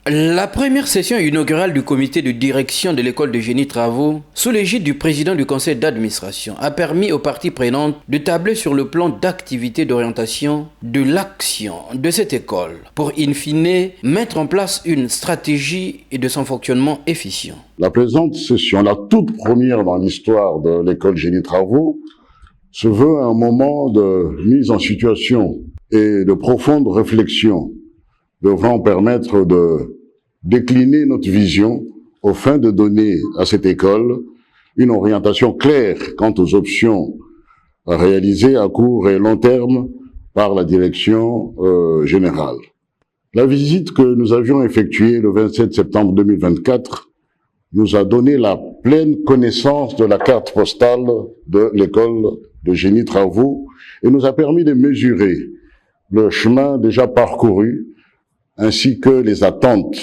La première session inaugurale du comité de direction de l'école de génie travaux, sous l'égide du président du conseil d'administration, a permis aux parties prenantes de tabler sur le plan d'activité d'orientation de l'action de cette école pour, in fine, mettre en place une stratégie et de son fonctionnement efficient. La présente session, la toute première dans l'histoire de l'école génie travaux, se veut un moment de mise en situation et de profonde réflexion devant permettre de décliner notre vision au fin de donner à cette école une orientation claire quant aux options à réaliser à court et long terme par la direction générale. La visite que nous avions effectuée le 27 septembre 2024 nous a donné la pleine connaissance de la carte postale de l'école de génie travaux et nous a permis de mesurer le chemin déjà parcouru ainsi que les attentes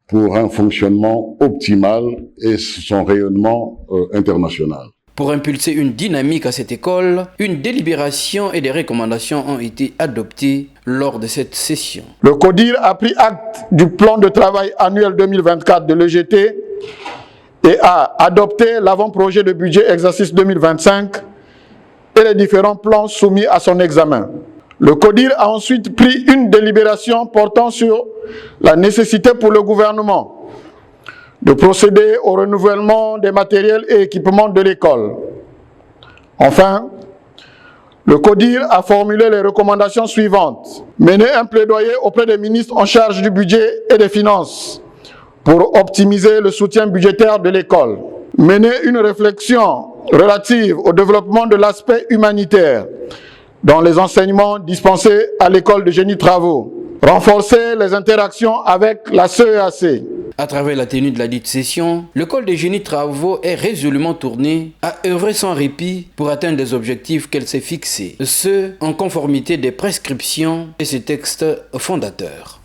pour un fonctionnement optimal et son rayonnement international. Pour impulser une dynamique à cette école, une délibération et des recommandations ont été adoptées lors de cette session. Le CODIR a pris acte du plan de travail annuel 2024 de l'EGT et a adopté l'avant-projet de budget exercice 2025 et les différents plans soumis à son examen. Le CODIR a ensuite pris une délibération portant sur la nécessité pour le gouvernement de procéder au renouvellement des matériels et équipements de l'école. Enfin, le CODIR a formulé les recommandations suivantes. Mener un plaidoyer auprès des ministres en charge du budget et des finances pour optimiser le soutien budgétaire de l'école. Mener une réflexion relative au développement de l'aspect humanitaire dans les enseignements dispensés à l'école de génie travaux. Renforcer les interactions avec la CEAC. À travers la tenue de la dite session, l'école de génie travaux est résolument tournée à œuvrer sans répit pour atteindre des objectifs qu'elle s'est fixés, ce en conformité des prescriptions et ses textes fondateurs.